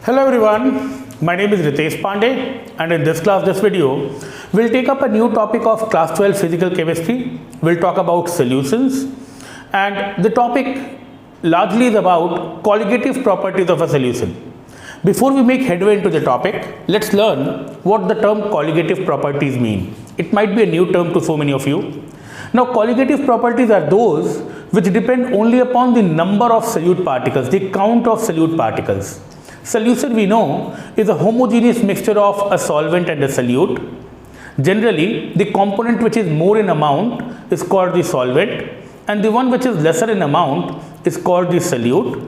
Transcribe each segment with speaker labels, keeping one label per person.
Speaker 1: Hello everyone, my name is Ritesh Pandey and in this video, we'll take up a new topic of class 12 physical chemistry. We'll talk about solutions and the topic largely is about colligative properties of a solution. Before we make headway into the topic, let's learn what the term colligative properties mean. It might be a new term to so many of you. Now colligative properties are those which depend only upon the number of solute particles, the count of solute particles. Solution we know is a homogeneous mixture of a solvent and a solute. Generally, the component which is more in amount is called the solvent and the one which is lesser in amount is called the solute.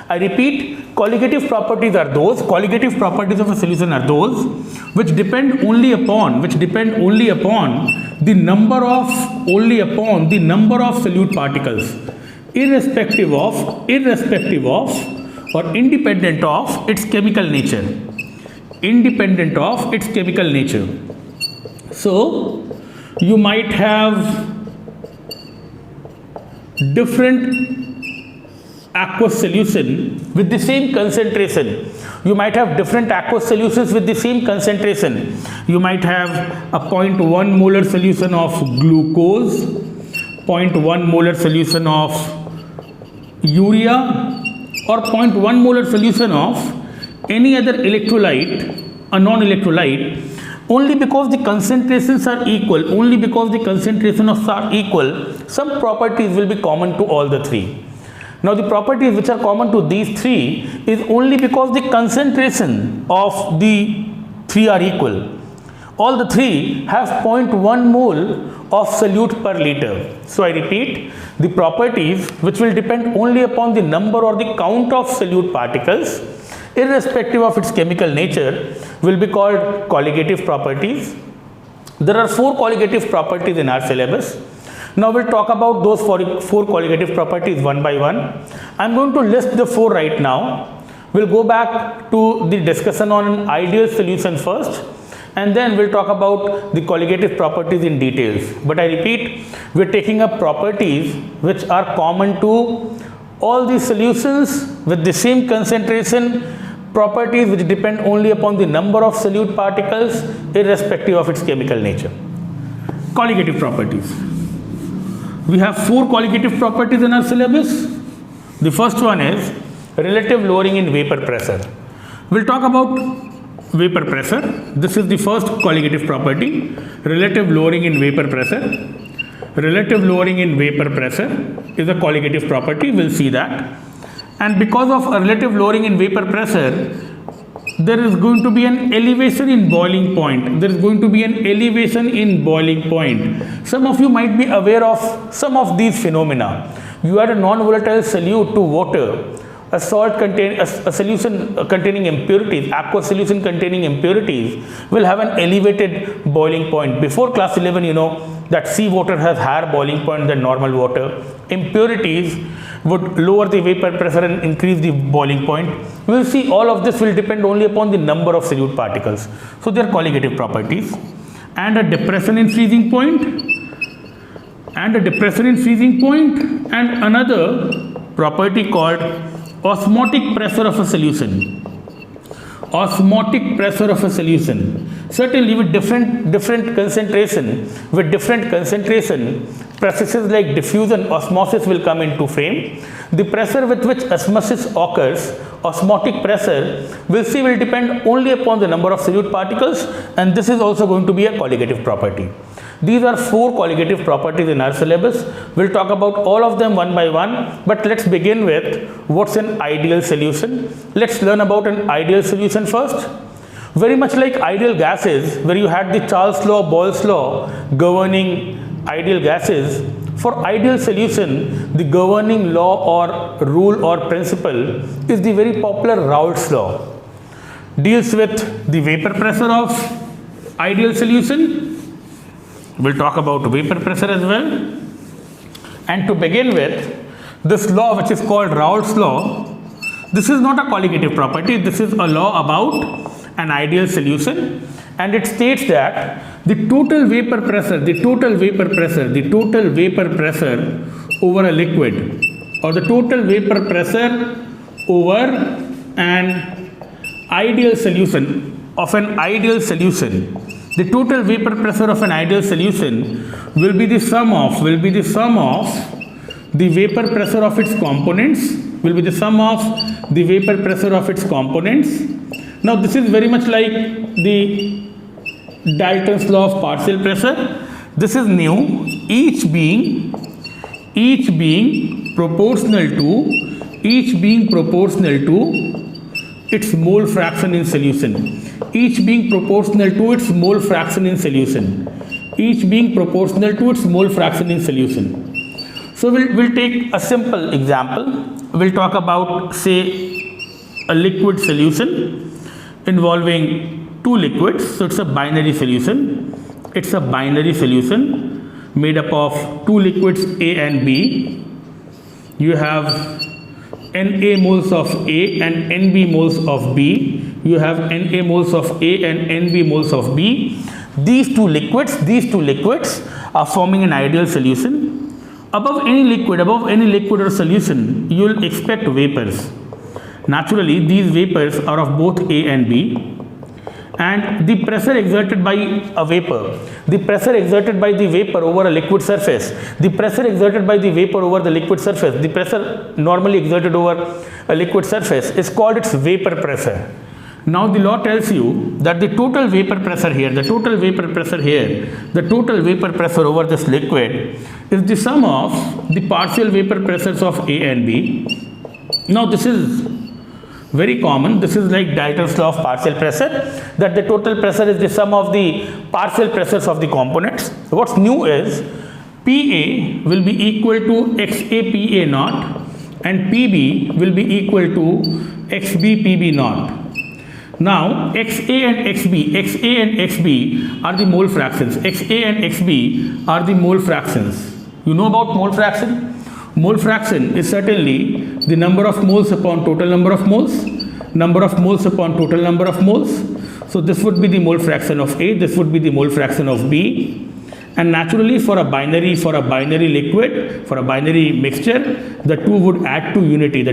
Speaker 1: I repeat, colligative properties of a solution are those which depend only upon the number of solute particles irrespective of or independent of its chemical nature. So you might have different aqueous solution with the same concentration. You might have different aqueous solutions with the same concentration. You might have a 0.1 molar solution of glucose, 0.1 molar solution of urea, or 0.1 molar solution of any other electrolyte, a non-electrolyte, only because the concentrations are equal, some properties will be common to all the three. Now the properties which are common to these three is only because the concentration of the three are equal. All the three have 0.1 mole of solute per liter. So I repeat, the properties which will depend only upon the number or the count of solute particles irrespective of its chemical nature will be called colligative properties. There are 4 colligative properties in our syllabus. Now we'll talk about those 4 colligative properties one by one. I'm going to list the 4 right now. We'll go back to the discussion on an ideal solution first, and then we'll talk about the colligative properties in details. But I repeat, we're taking up properties which are common to all the solutions with the same concentration, properties which depend only upon the number of solute particles irrespective of its chemical nature. Colligative properties. We have 4 colligative properties in our syllabus. The first one is relative lowering in vapor pressure. We'll talk about vapor pressure. This is the first colligative property, relative lowering in vapor pressure. Relative lowering in vapor pressure is a colligative property, we'll see that. And because of a relative lowering in vapor pressure, there is going to be an elevation in boiling point. Some of you might be aware of some of these phenomena. You add a non-volatile solute to water, a solution containing impurities, aqueous solution containing impurities will have an elevated boiling point. Before class 11, you know that seawater has higher boiling point than normal water. Impurities would lower the vapor pressure and increase the boiling point. We will see all of this will depend only upon the number of solute particles. So they are colligative properties. And a depression in freezing point, and another property called osmotic pressure of a solution. Certainly with different concentration, processes like diffusion, osmosis will come into frame. The pressure with which osmosis occurs, osmotic pressure, will depend only upon the number of solute particles, and this is also going to be a colligative property. These are 4 colligative properties in our syllabus. We'll talk about all of them one by one, but let's begin with what's an ideal solution. Let's learn about an ideal solution first. Very much like ideal gases, where you had the Charles law, Boyle's law governing ideal gases, for ideal solution, the governing law or rule or principle is the very popular Raoult's law. Deals with the vapor pressure of ideal solution. We'll talk about vapor pressure as well. And to begin with, this law which is called Raoult's law, this is not a colligative property, this is a law about an ideal solution, and it states that the total vapor pressure over a liquid, or the total vapor pressure over an ideal solution of an ideal solution, the total vapor pressure of an ideal solution will be the sum of the vapor pressure of its components, Now this is very much like the Dalton's law of partial pressure. This is new, each being proportional to its mole fraction in solution. Each being proportional to its mole fraction in solution. So we'll take a simple example. We'll talk about, say, a liquid solution involving two liquids. So it's a binary solution. Made up of two liquids A and B. You have Na moles of A and Nb moles of B. You have Na moles of A and Nb moles of B. These two liquids are forming an ideal solution. Above any liquid or solution, you will expect vapors. Naturally, these vapors are of both A and B. And the pressure exerted by a vapor, the pressure over a liquid surface, the pressure normally exerted over a liquid surface is called its vapor pressure. Now the law tells you that the total vapor pressure over this liquid is the sum of the partial vapor pressures of A and B. Now this is very common. This is like Dalton's law of partial pressure, that the total pressure is the sum of the partial pressures of the components. What's new is PA will be equal to XA PA naught and PB will be equal to XB PB naught. Now XA and XB are the mole fractions. You know about mole fraction? Mole fraction is certainly the number of moles upon total number of moles, So this would be the mole fraction of A, this would be the mole fraction of B. And naturally for a binary liquid, for a binary mixture, the two would add to unity.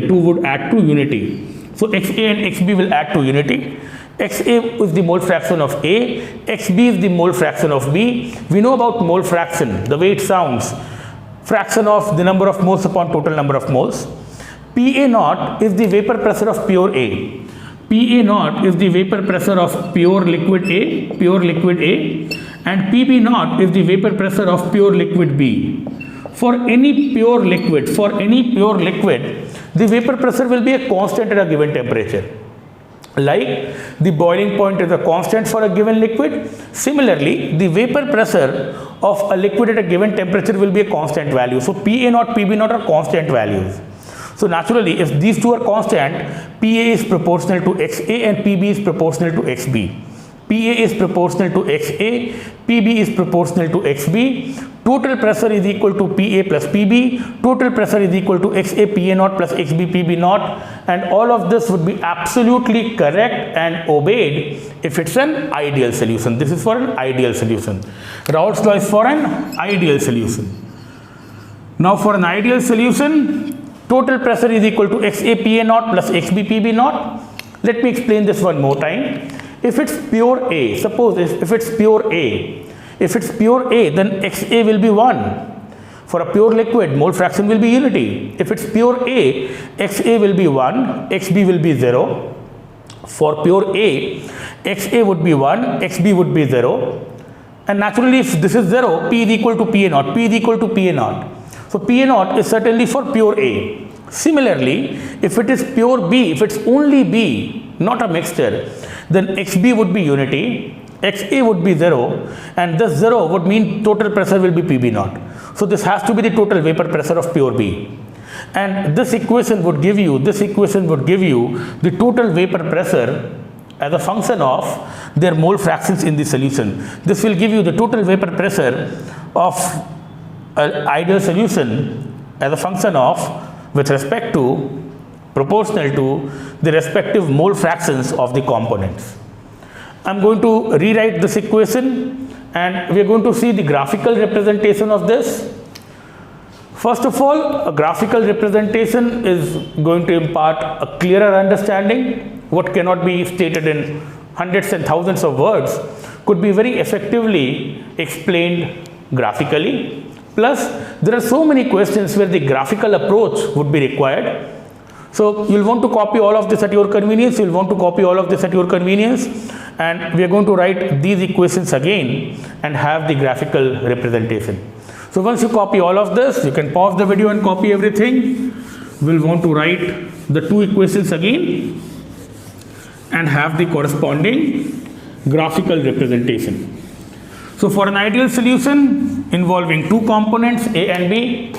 Speaker 1: So XA and XB will add to unity. XA is the mole fraction of A, XB is the mole fraction of B. We know about mole fraction, the way it sounds. Fraction of the number of moles upon total number of moles. PA naught is the vapor pressure of pure A. PA naught is the vapor pressure of pure liquid A, and PB naught is the vapor pressure of pure liquid B. For any pure liquid, the vapor pressure will be a constant at a given temperature. Like the boiling point is a constant for a given liquid, similarly the vapor pressure of a liquid at a given temperature will be a constant value. So PA naught, PB naught are constant values. So naturally, if these two are constant, PA is proportional to XA and PB is proportional to XB. PA is proportional to XA, PB is proportional to XB. Total pressure is equal to PA plus PB. Total pressure is equal to XA PA naught plus XB PB naught. And all of this would be absolutely correct and obeyed if it's an ideal solution. This is for an ideal solution. Raoult's law is for an ideal solution. Now for an ideal solution, total pressure is equal to XA PA naught plus XB PB naught. Let me explain this one more time. If it's pure A, suppose if it's pure A, then XA will be 1. For a pure liquid, mole fraction will be unity. If it's pure A, XA will be 1, XB will be 0. For pure A, XA would be 1, XB would be 0. And naturally, if this is 0, P is equal to PA naught, So PA naught is certainly for pure A. Similarly, if it is pure B, if it's only B, not a mixture, then XB would be unity, XA would be 0, and this 0 would mean total pressure will be PB naught. So this has to be the total vapor pressure of pure B. And this equation would give you the total vapor pressure as a function of their mole fractions in the solution. This will give you the total vapor pressure of an ideal solution as a function of, with respect to, proportional to the respective mole fractions of the components. I'm going to rewrite this equation and we are going to see the graphical representation of this. First of all, a graphical representation is going to impart a clearer understanding. What cannot be stated in hundreds and thousands of words could be very effectively explained graphically. Plus, there are so many questions where the graphical approach would be required. So, you will want to copy all of this at your convenience, you will want to copy all of this at your convenience, and we are going to write these equations again and have the graphical representation. So, once you copy all of this, you can pause the video and copy everything. We will want to write the two equations again and have the corresponding graphical representation. So, for an ideal solution involving two components A and B,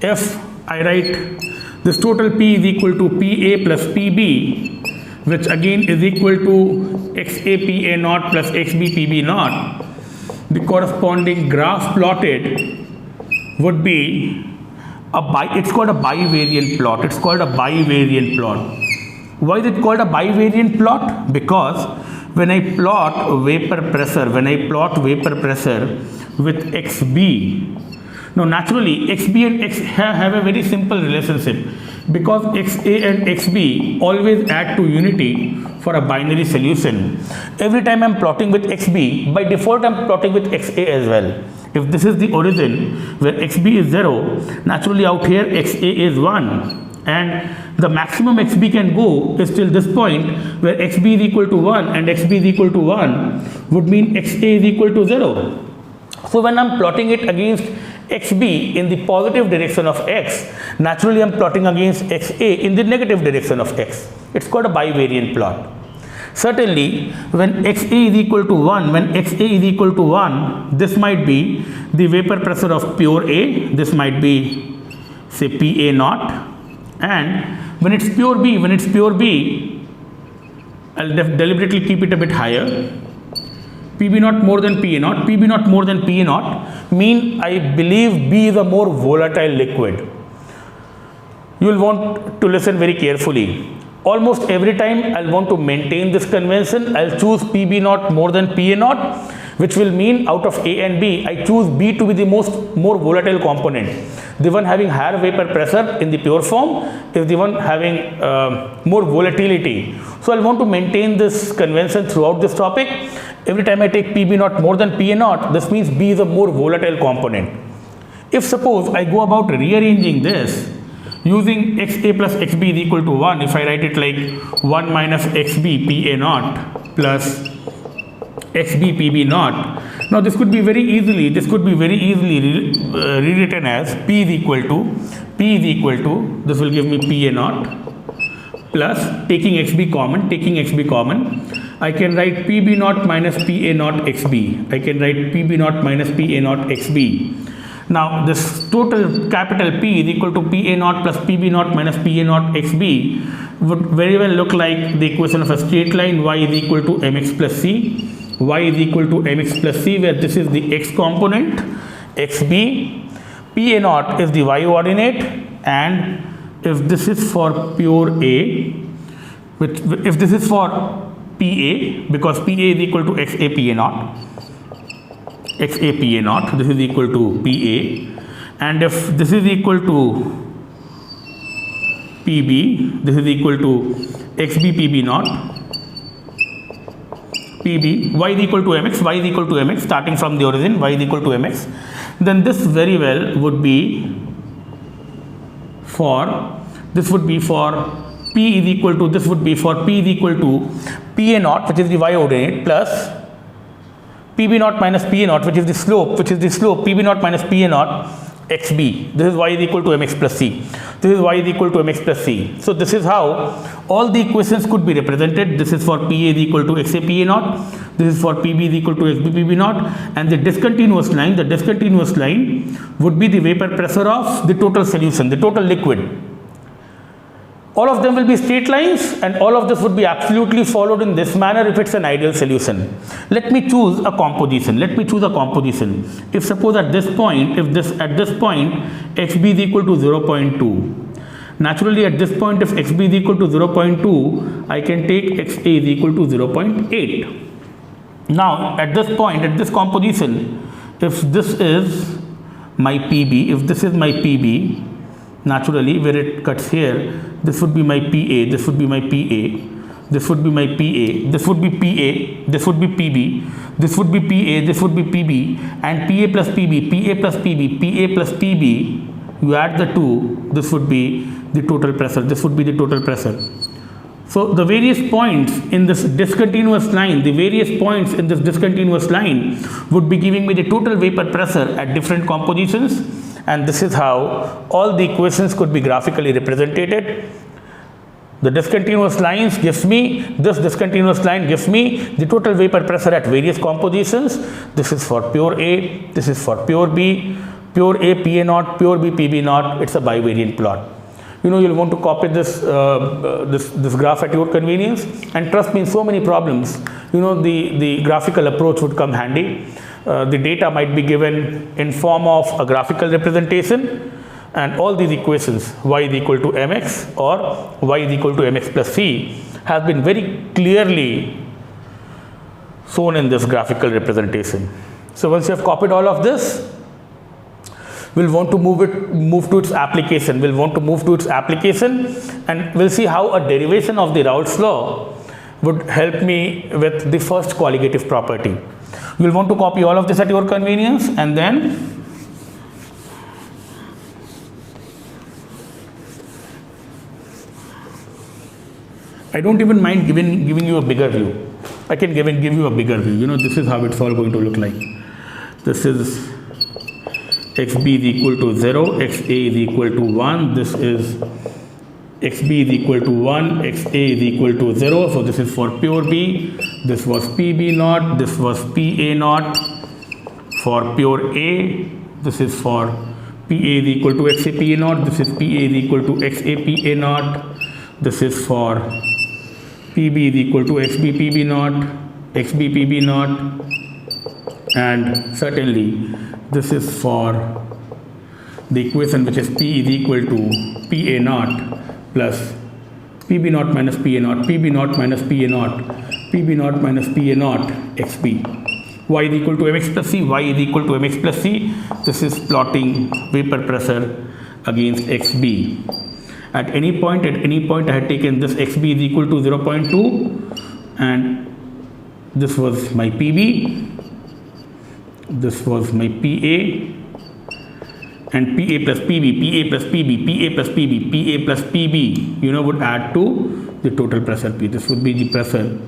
Speaker 1: if I write this total P is equal to PA plus PB, which again is equal to XA PA naught plus XB PB naught, the corresponding graph plotted would be it's called a bivariant plot. It's called a bivariant plot. Why is it called a bivariant plot? Because when I plot vapor pressure with XB, now naturally XB and X have a very simple relationship, because XA and XB always add to unity for a binary solution. Every time I am plotting with XB, by default I am plotting with XA as well. If this is the origin where XB is 0, naturally out here XA is 1, and the maximum XB can go is till this point where XB is equal to 1 and XB is equal to 1 would mean XA is equal to 0. So when I am plotting it against XB in the positive direction of X, naturally I am plotting against XA in the negative direction of X. It's called a bivariant plot. Certainly, when XA is equal to 1, this might be the vapor pressure of pure A, this might be say PA naught, and when it's pure B, I'll deliberately keep it a bit higher. PB naught more than PA naught, PB naught more than PA naught mean I believe B is a more volatile liquid. You will want to listen very carefully. Almost every time I'll want to maintain this convention, I'll choose PB naught more than PA naught, which will mean out of A and B, I choose B to be the more volatile component. The one having higher vapor pressure in the pure form is the one having more volatility. So I'll want to maintain this convention throughout this topic. Every time I take PB naught more than PA naught, this means B is a more volatile component. If suppose I go about rearranging this using XA plus XB is equal to 1, if I write it like 1 minus XB PA naught plus XB PB naught. Now this could be very easily rewritten as P is equal to, this will give me PA naught plus taking XB common, I can write PB naught minus PA naught XB. I can write PB naught minus PA naught XB. Now this total capital P is equal to PA naught plus PB naught minus PA naught XB would very well look like the equation of a straight line y is equal to mx plus c. Y is equal to mx plus c, where this is the x component, xb, PA naught is the y coordinate, and if this is for pure A, if this is for PA, because PA is equal to XA PA naught, this is equal to PA, and if this is equal to PB, this is equal to XB PB naught, PB, y is equal to mx, starting from the origin, y is equal to mx, then this very well would be for, this would be for P is equal to, this would be for P is equal to PA naught, which is the y coordinate, plus PB naught minus PA naught, which is the slope, PB naught minus PA naught XB. This is y is equal to mx plus c. This is y is equal to mx plus c. So this is how all the equations could be represented. This is for PA is equal to XA PA naught. This is for PB is equal to XB PB naught. And the discontinuous line would be the vapor pressure of the total solution, the total liquid. All of them will be straight lines, and all of this would be absolutely followed in this manner if it's an ideal solution. Let me choose a composition. If suppose at this point, XB is equal to 0.2. Naturally at this point, if XB is equal to 0.2, I can take XA is equal to 0.8. Now at this point, at this composition, if this is my PB, if this is my PB, naturally where it cuts here, this would be my PA, this would be my PA, this would be my PA, this would be PA, this would be PB, this would be PA, this would be PB, and PA plus PB, PA plus PB, PA plus PB, you add the two, this would be the total pressure, this would be the total pressure. So the various points in this discontinuous line, would be giving me the total vapor pressure at different compositions, and this is how all the equations could be graphically represented. The discontinuous lines gives me, this discontinuous line gives me the total vapor pressure at various compositions. This is for pure A, this is for pure B, pure A PA naught, pure B PB naught. It's a bivariant plot. You know, you'll want to copy this this graph at your convenience, and trust me, in so many problems, you know, the graphical approach would come handy. The data might be given in form of a graphical representation, and all these equations, y is equal to mx or y is equal to mx plus c, have been very clearly shown in this graphical representation. So once you have copied all of this, we'll want to move to its application. We'll want to move to its application, and we'll see how a derivation of the Raoult's law would help me with the first colligative property. You'll want to copy all of this at your convenience, and then I don't even mind giving you a bigger view. I can give you a bigger view. You know, this is how it's all going to look like. This is xb is equal to 0, xa is equal to 1, this is xb is equal to 1, xa is equal to 0, so this is for pure B, this was PB naught, this was PA naught. For pure A, this is for PA is equal to XA PA naught, this is PA is equal to XA PA naught, this is for PB is equal to XB PB naught, XB PB naught, and certainly this is for the equation which is P is equal to PA naught plus PB naught minus PA naught, PB naught minus PA naught, PB naught minus PA naught, XB. Y is equal to mx plus c, y is equal to mx plus c. This is plotting vapor pressure against xb. At any point I had taken this xb is equal to 0.2, and this was my PB. This was my PA, and PA plus PB, PA plus PB, PA plus PB, PA plus PB, you know, would add to the total pressure P. This would be the pressure,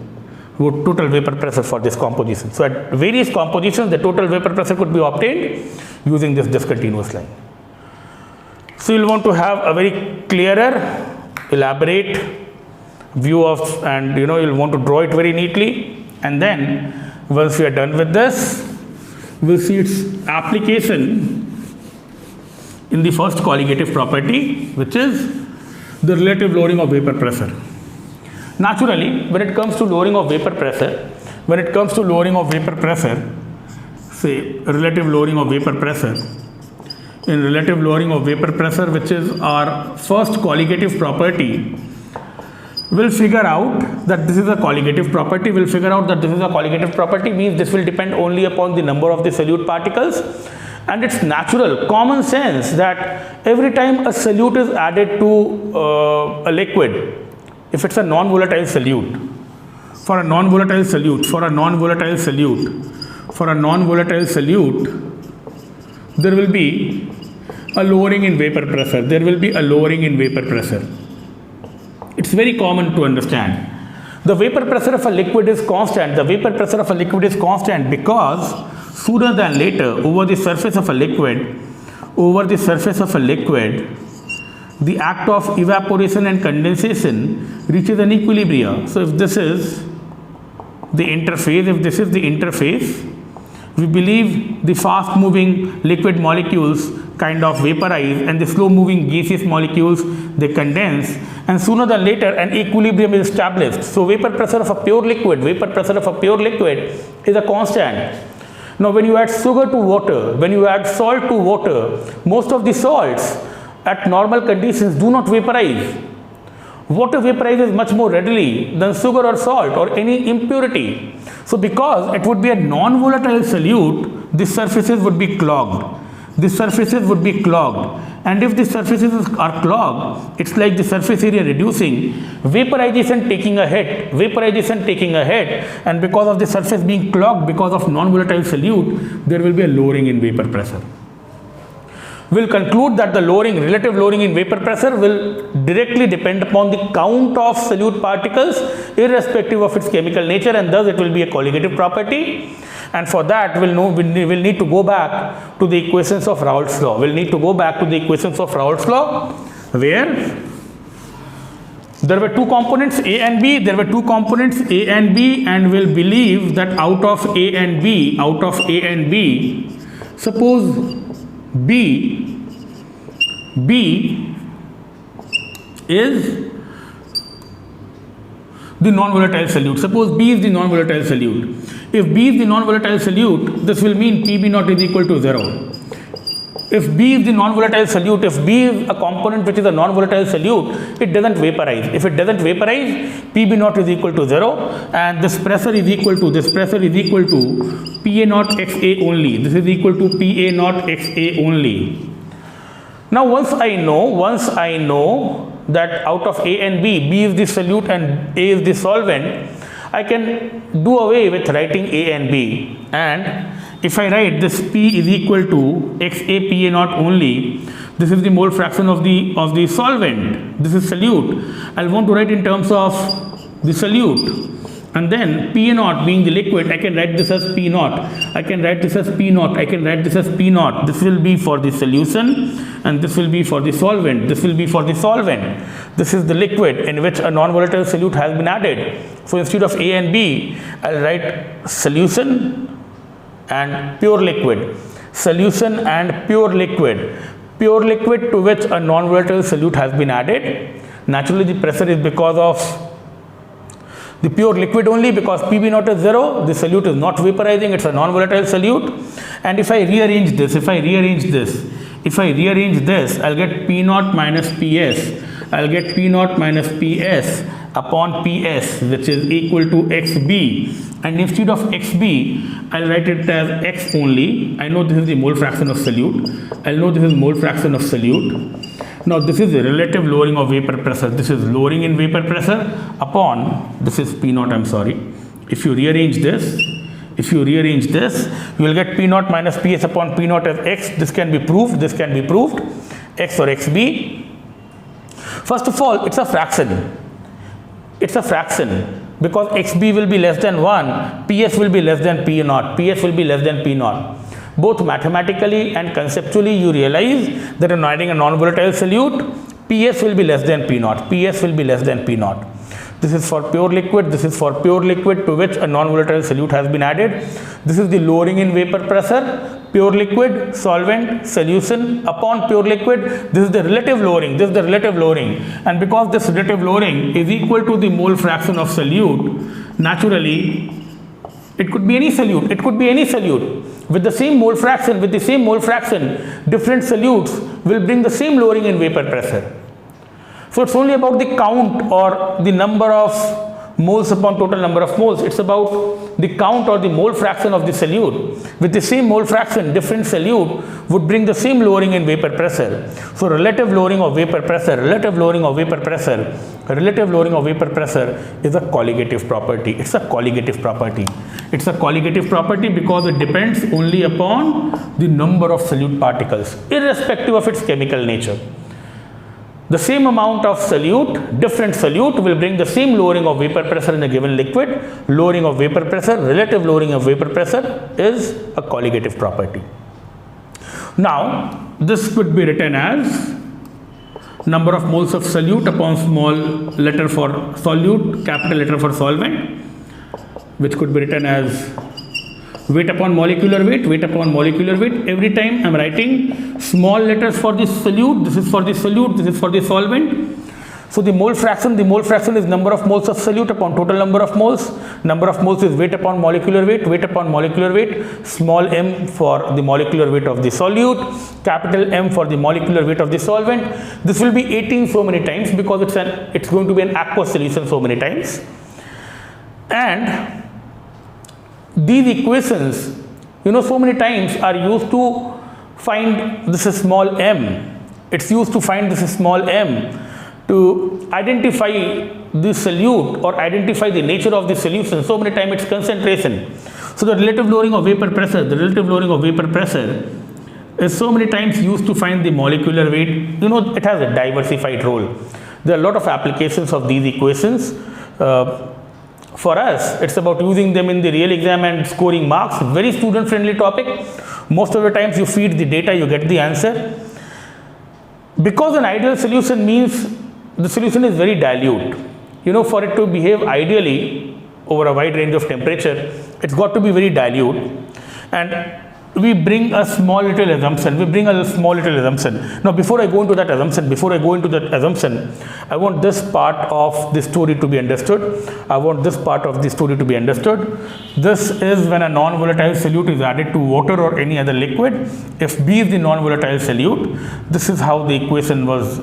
Speaker 1: total vapor pressure for this composition. So at various compositions, the total vapor pressure could be obtained using this discontinuous line. So you'll want to have a very clearer, elaborate view of, and you know, you'll want to draw it very neatly, and then once we are done with this, we'll see its application in the first colligative property, which is the relative lowering of vapor pressure. Naturally, when it comes to lowering of vapor pressure, say relative lowering of vapor pressure, in relative lowering of vapor pressure, which is our first colligative property, we'll figure out that this is a colligative property. Means this will depend only upon the number of the solute particles, and it's natural, common sense that every time a solute is added to a liquid, if it's a non-volatile solute, for a non-volatile solute, there will be a lowering in vapor pressure. It's very common to understand. The vapor pressure of a liquid is constant. Because sooner than later, over the surface of a liquid, the act of evaporation and condensation reaches an equilibrium. So if this is the interface, we believe the fast moving liquid molecules kind of vaporize, and the slow moving gaseous molecules, they condense, and sooner than later an equilibrium is established. So vapor pressure of a pure liquid is a constant. Now when you add sugar to water, when you add salt to water, most of the salts at normal conditions do not vaporize. Water vaporizes much more readily than sugar or salt or any impurity. So because it would be a non-volatile solute, the surfaces would be clogged. the surfaces would be clogged, and if the surfaces are clogged, it's like the surface area reducing, vaporization taking a hit, and because of the surface being clogged because of non-volatile solute, there will be a lowering in vapor pressure. We'll conclude that the lowering, relative lowering in vapor pressure will directly depend upon the count of solute particles irrespective of its chemical nature, and thus it will be a colligative property. And for that, we'll need to go back to the equations of Raoult's law. We'll need to go back to the equations of Raoult's law, where there were two components A and B. And we'll believe that out of A and B, suppose B is the non-volatile solute. Suppose B is the non-volatile solute. If B is the non-volatile solute, this will mean PB naught is equal to 0. If B is the non-volatile solute, if B is a component which is a non-volatile solute, it doesn't vaporize. If it doesn't vaporize, PB naught is equal to 0, and this pressure is equal to PA naught XA only. This is equal to PA naught XA only. Now once I know that out of A and B is the solute and A is the solvent, I can do away with writing A and B, and if I write this P is equal to XA PA naught only, this is the mole fraction of the solvent, this is solute. I'll want to write in terms of the solute, and then PA naught being the liquid, I can write this as P naught, I can write this as P naught. This will be for the solution, and this will be for the solvent. This is the liquid in which a non-volatile solute has been added. So instead of A and B, I'll write solution and pure liquid, pure liquid to which a non-volatile solute has been added. Naturally, the pressure is because of the pure liquid only, because PB naught is 0, the solute is not vaporizing, it's a non-volatile solute. And if I rearrange this, I'll get P naught minus PS. Upon PS, which is equal to XB, and instead of XB, I'll write it as X only. I know this is the mole fraction of solute. Now this is the relative lowering of vapor pressure. This is lowering in vapor pressure upon, this is P naught, I'm sorry. If you rearrange this, you will get P naught minus PS upon P naught as X. This can be proved, X or XB. First of all, it's a fraction. Because XB will be less than 1, PS will be less than P naught. Both mathematically and conceptually, you realize that in adding a non-volatile solute, PS will be less than P naught. This is for pure liquid to which a non-volatile solute has been added. This is the lowering in vapor pressure, pure liquid, solvent, solution upon pure liquid. This is the relative lowering. And because this relative lowering is equal to the mole fraction of solute, naturally, it could be any solute. With the same mole fraction, different solutes will bring the same lowering in vapor pressure. So it's only about the count or the number of moles upon total number of moles. It's about the count or the mole fraction of the solute. With the same mole fraction, different solute would bring the same lowering in vapor pressure. So relative lowering of vapor pressure is a colligative property. It's a colligative property because it depends only upon the number of solute particles, irrespective of its chemical nature. The same amount of solute, different solute will bring the same lowering of vapor pressure in a given liquid. Relative lowering of vapor pressure is a colligative property. Now, this could be written as number of moles of solute upon small letter for solute, capital letter for solvent, which could be written as weight upon molecular weight. Every time I am writing small letters for the solute, this is for the solute, this is for the solvent. So the mole fraction is number of moles of solute upon total number of moles. Number of moles is weight upon molecular weight, small m for the molecular weight of the solute, capital M for the molecular weight of the solvent. This will be 18 so many times because it's going to be an aqueous solution so many times. And these equations, so many times are used to find this is small m. It's used to find this is small m to identify the solute or identify the nature of the solution. So many times its concentration. So the relative lowering of vapor pressure, is so many times used to find the molecular weight. You know, it has a diversified role. There are a lot of applications of these equations. For us, it's about using them in the real exam and scoring marks. Very student friendly topic. Most of the times you feed the data, you get the answer. Because an ideal solution means the solution is very dilute. You know, for it to behave ideally over a wide range of temperature, it's got to be very dilute. And we bring a small little assumption. Now, before I go into that assumption, I want this part of the story to be understood. This is when a non-volatile solute is added to water or any other liquid. If B is the non-volatile solute, this is how the equation was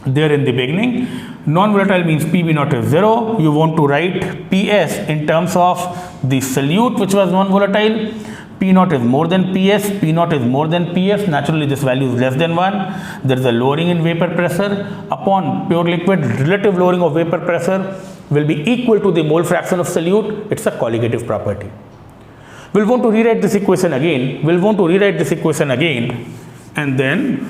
Speaker 1: there in the beginning. Non-volatile means PV naught is 0. You want to write PS in terms of the solute which was non-volatile. P naught is more than PS, naturally this value is less than 1. There is a lowering in vapor pressure. Upon pure liquid, relative lowering of vapor pressure will be equal to the mole fraction of solute. It's a colligative property. We'll want to rewrite this equation again. And then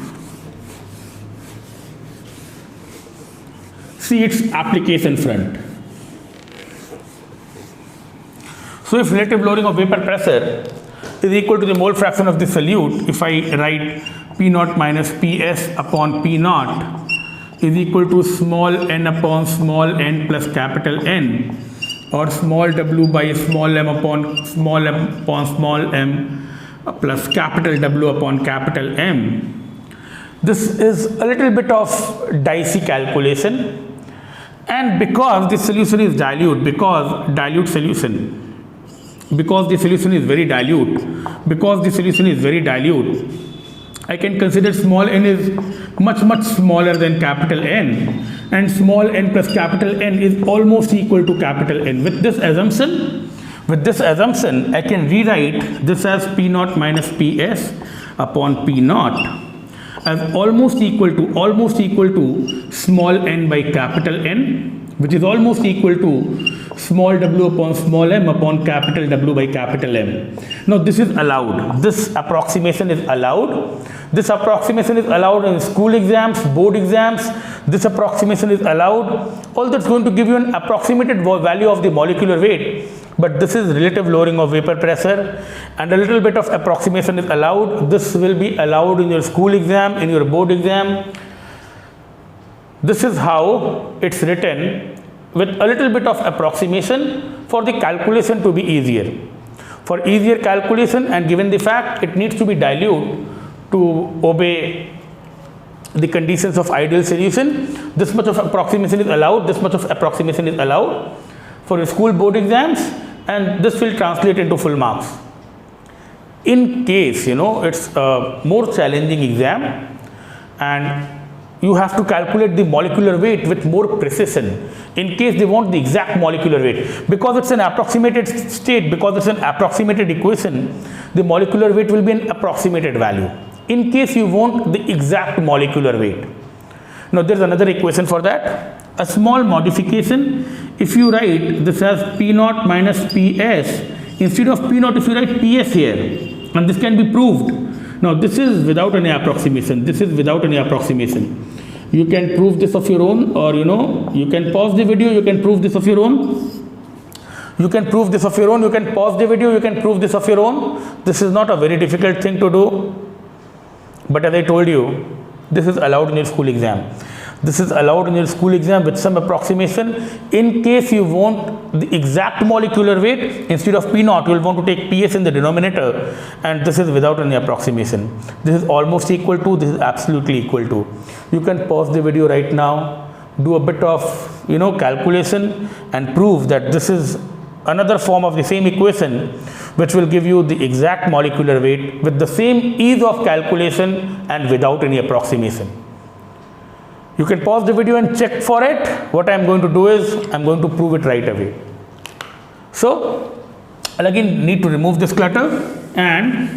Speaker 1: see its application front. So if relative lowering of vapor pressure is equal to the mole fraction of the solute, if I write P naught minus PS upon P naught is equal to small n upon small n plus capital N, or small w by small m upon small m plus capital W upon capital M. This is a little bit of dicey calculation, and because the solution is dilute, because the solution is very dilute, I can consider small n is much smaller than capital N, and small n plus capital N is almost equal to capital N. With this assumption, I can rewrite this as P naught minus PS upon P naught as almost equal to small n by capital N, which is almost equal to small w upon small m upon capital W by capital M. Now this is allowed. This approximation is allowed. In school exams, board exams. This approximation is allowed. Although it's going to give you an approximated value of the molecular weight, but this is relative lowering of vapor pressure, and a little bit of approximation is allowed. This will be allowed in your school exam, in your board exam. This is how it's written, with a little bit of approximation for the calculation to be easier. For easier calculation, and given the fact it needs to be dilute to obey the conditions of ideal solution, this much of approximation is allowed, for your school board exams, and this will translate into full marks. In case, it's a more challenging exam and you have to calculate the molecular weight with more precision. In case they want the exact molecular weight, because it's an approximated state, because it's an approximated equation, the molecular weight will be an approximated value. In case you want the exact molecular weight. Now there's another equation for that. A small modification, if you write this as P naught minus PS, instead of P naught if you write PS here, and this can be proved. Now this is without any approximation. You can prove this of your own, or you can pause the video, you can prove this of your own. You can pause the video, you can prove this of your own. This is not a very difficult thing to do. But as I told you, this is allowed in your school exam. With some approximation. In case you want the exact molecular weight, instead of P naught, you will want to take PS in the denominator, and this is without any approximation. This is almost equal to, this is absolutely equal to. You can pause the video right now, do a bit of calculation, and prove that this is another form of the same equation, which will give you the exact molecular weight with the same ease of calculation and without any approximation. You can pause the video and check for it. What I am going to do is, I am going to prove it right away. So, I'll again need to remove this clutter, and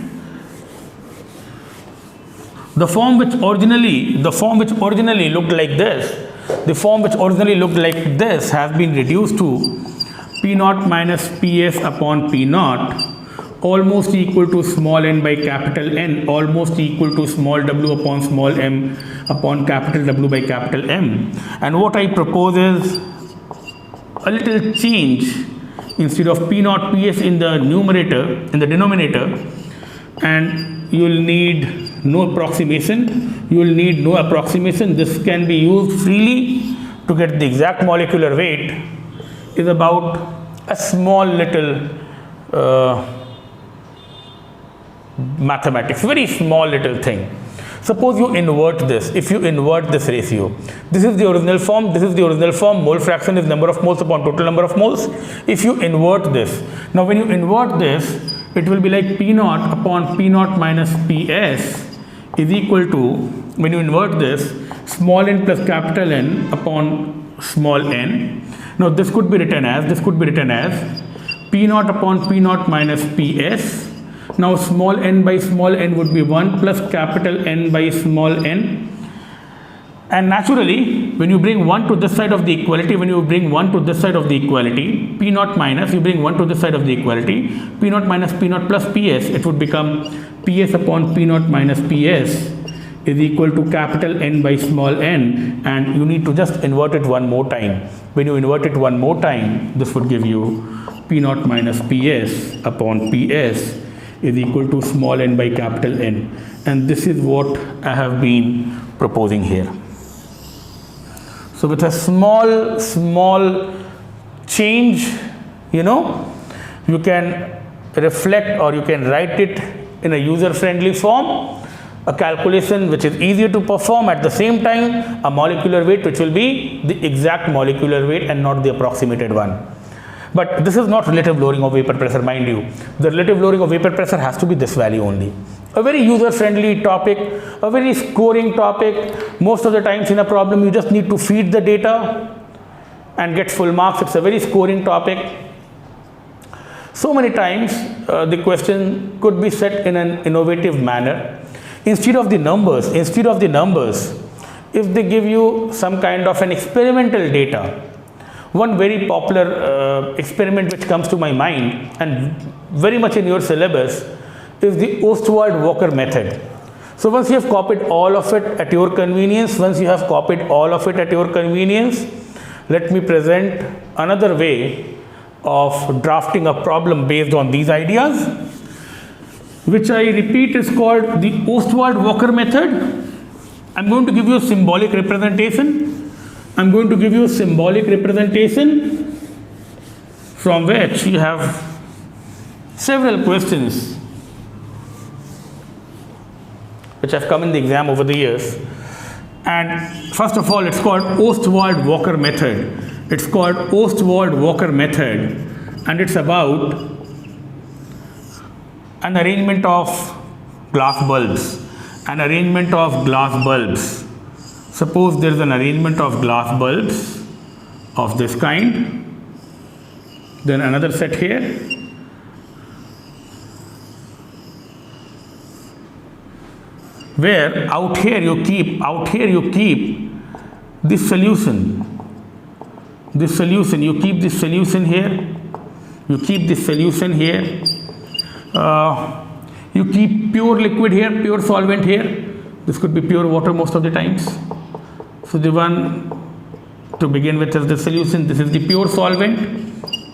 Speaker 1: the form which originally looked like this, has been reduced to P naught minus Ps upon P naught, almost equal to small n by capital N, almost equal to small w upon small m upon capital W by capital M. And what I propose is a little change. Instead of P naught Ps in the denominator, and you will need no approximation. This can be used freely to get the exact molecular weight. Is about a small little mathematics, very small little thing. Suppose you invert this. If you invert this ratio, this is the original form, mole fraction is number of moles upon total number of moles. If you invert this, now when you invert this, it will be like P naught upon P naught minus Ps is equal to, when you invert this, small n plus capital N upon small n. Now this could be written as P naught upon P naught minus Ps. Now small n by small n would be 1 plus capital N by small n. And naturally, when you bring 1 to this side of the equality, P naught minus, you bring 1 to this side of the equality, P naught minus P naught plus Ps, it would become Ps upon P naught minus Ps is equal to capital N by small n, and you need to just invert it one more time. When you invert it one more time, this would give you P naught minus Ps upon Ps is equal to small n by capital N. And this is what I have been proposing here. So with a small change, you can reflect, or you can write it in a user-friendly form, a calculation which is easier to perform, at the same time a molecular weight which will be the exact molecular weight and not the approximated one. But this is not relative lowering of vapor pressure, mind you. The relative lowering of vapor pressure has to be this value only. A very user-friendly topic, a very scoring topic. Most of the times in a problem you just need to feed the data and get full marks. It's a very scoring topic. So many times the question could be set in an innovative manner. Instead of the numbers, if they give you some kind of an experimental data. One very popular experiment which comes to my mind and very much in your syllabus is the Ostwald-Walker method. So once you have copied all of it at your convenience, let me present another way of drafting a problem based on these ideas, which I repeat is called the Ostwald-Walker method. I'm going to give you a symbolic representation. From which you have several questions which have come in the exam over the years. And first of all, it's called Ostwald-Walker method. And it's about an arrangement of glass bulbs. Suppose there is an arrangement of glass bulbs of this kind, then another set here, where out here you keep this solution. You keep this solution here. You keep pure liquid here, pure solvent here. This could be pure water most of the times. So the one to begin with is the solution. This is the pure solvent,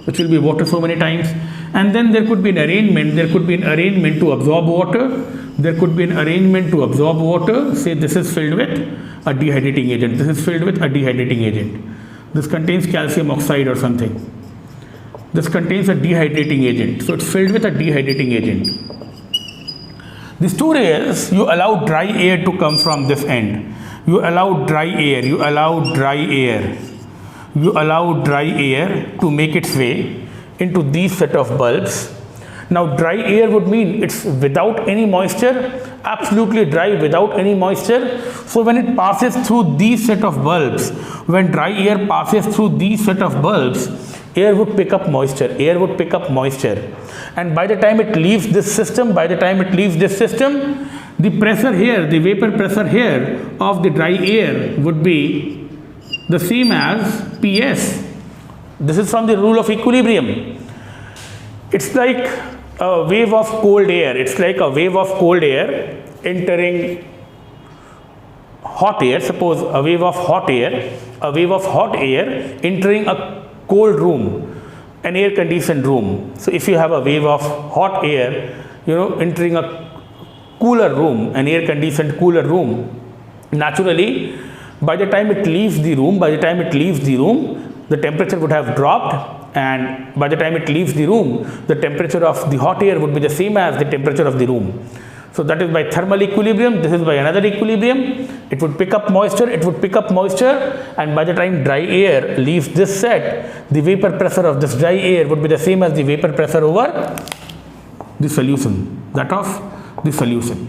Speaker 1: which will be water so many times. And then there could be an arrangement. To absorb water. Say this is filled with a dehydrating agent. This contains calcium oxide or something. This contains a dehydrating agent. So it's filled with a dehydrating agent. The story is you allow dry air to come from this end. You allow dry air to make its way into these set of bulbs. Now dry air would mean it's without any moisture, absolutely dry without any moisture. So when it passes through these set of bulbs, air would pick up moisture. And by the time it leaves this system, the pressure here, the vapor pressure here of the dry air would be the same as Ps. This is from the rule of equilibrium. It's like a wave of cold air. It's like a wave of cold air entering hot air. Suppose a wave of hot air entering a cold room, an air conditioned room. So if you have a wave of hot air, entering a cooler room, an air conditioned cooler room, naturally by the time it leaves the room, the temperature would have dropped, and by the time it leaves the room, the temperature of the hot air would be the same as the temperature of the room. So that is by thermal equilibrium. This is by another equilibrium. It would pick up moisture, and by the time dry air leaves this set, the vapor pressure of this dry air would be the same as the vapor pressure over the solution, that of the solution.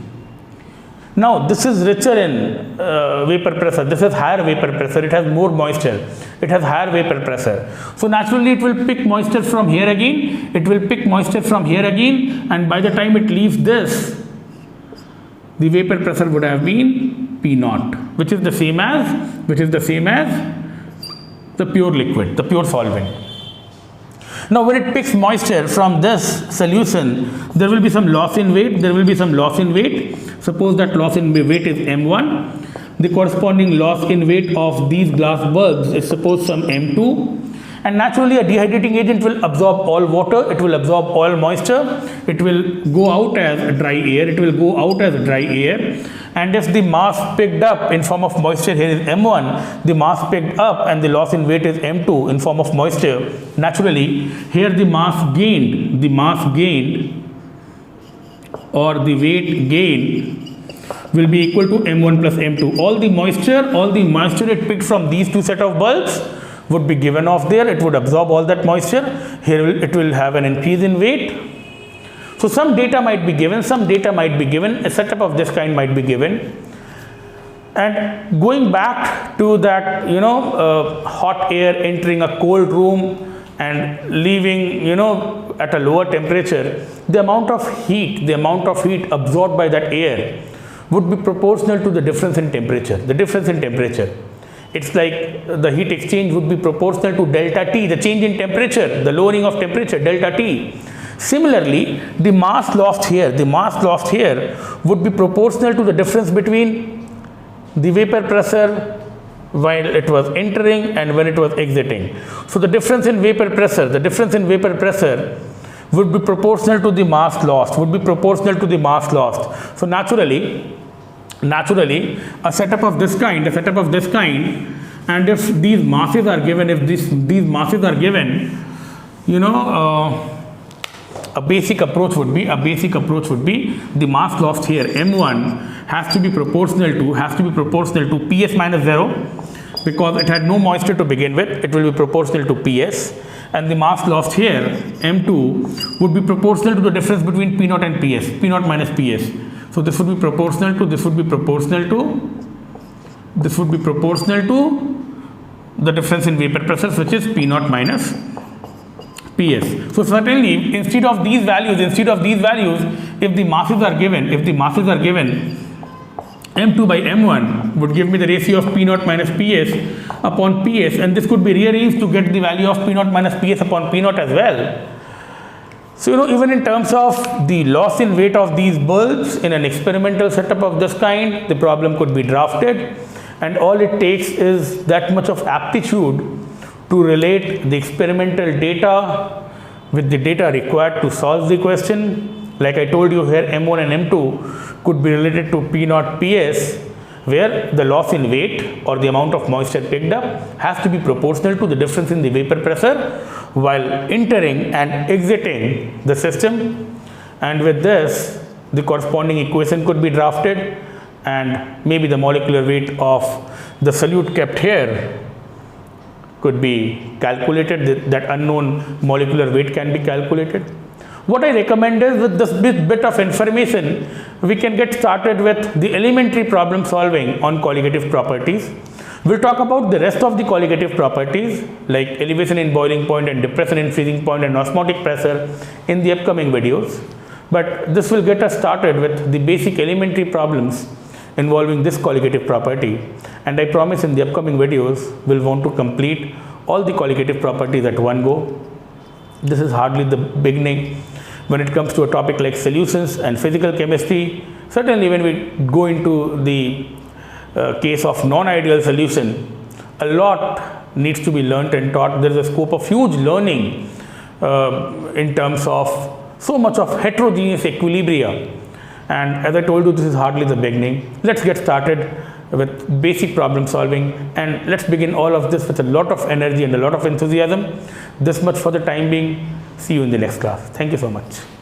Speaker 1: Now this is richer in vapor pressure, this is higher vapor pressure, it has more moisture, it has higher vapor pressure. So naturally it will pick moisture from here again, and by the time it leaves this, the vapor pressure would have been P naught, which is the same as the pure liquid, the pure solvent. Now when it picks moisture from this solution, there will be some loss in weight, Suppose that loss in weight is M1. The corresponding loss in weight of these glass bulbs is suppose some M2. And naturally a dehydrating agent will absorb all water, it will absorb all moisture, it will go out as dry air, and if the mass picked up in form of moisture here is M1, the mass picked up and the loss in weight is M2 in form of moisture, naturally here the mass gained or the weight gain will be equal to M1 plus M2. All the moisture it picked from these two set of bulbs would be given off there, it would absorb all that moisture, here it will have an increase in weight. So some data might be given, a setup of this kind might be given. And going back to that, hot air entering a cold room and leaving, at a lower temperature, the amount of heat absorbed by that air would be proportional to the difference in temperature. It's like the heat exchange would be proportional to delta T, the change in temperature, the lowering of temperature, delta T. Similarly, the mass lost here would be proportional to the difference between the vapor pressure while it was entering and when it was exiting. So the difference in vapor pressure would be proportional to the mass lost, So naturally a setup of this kind, and if these masses are given, a basic approach would be the mass lost here M1 has to be proportional to Ps minus 0, because it had no moisture to begin with, it will be proportional to Ps, and the mass lost here M2 would be proportional to the difference between P naught and Ps, P naught minus Ps. So this would be proportional to the difference in vapor pressure, which is P naught minus Ps. So certainly instead of these values, if the masses are given, M2 by M1 would give me the ratio of P naught minus Ps upon Ps, and this could be rearranged to get the value of P naught minus Ps upon P naught as well. So even in terms of the loss in weight of these bulbs in an experimental setup of this kind, the problem could be drafted, and all it takes is that much of aptitude to relate the experimental data with the data required to solve the question. Like I told you here, M1 and M2 could be related to P naught Ps, where the loss in weight or the amount of moisture picked up has to be proportional to the difference in the vapor pressure while entering and exiting the system. And with this, the corresponding equation could be drafted, and maybe the molecular weight of the solute kept here could be calculated, that unknown molecular weight can be calculated. What I recommend is, with this bit of information, we can get started with the elementary problem solving on colligative properties. We'll talk about the rest of the colligative properties like elevation in boiling point and depression in freezing point and osmotic pressure in the upcoming videos. But this will get us started with the basic elementary problems involving this colligative property, and I promise in the upcoming videos we'll want to complete all the colligative properties at one go. This is hardly the beginning when it comes to a topic like solutions and physical chemistry. Certainly when we go into the case of non-ideal solution, a lot needs to be learnt and taught. There is a scope of huge learning in terms of so much of heterogeneous equilibria, and as I told you, this is hardly the beginning. Let's get started with basic problem solving, and let's begin all of this with a lot of energy and a lot of enthusiasm. This much for the time being. See you in the next class. Thank you so much.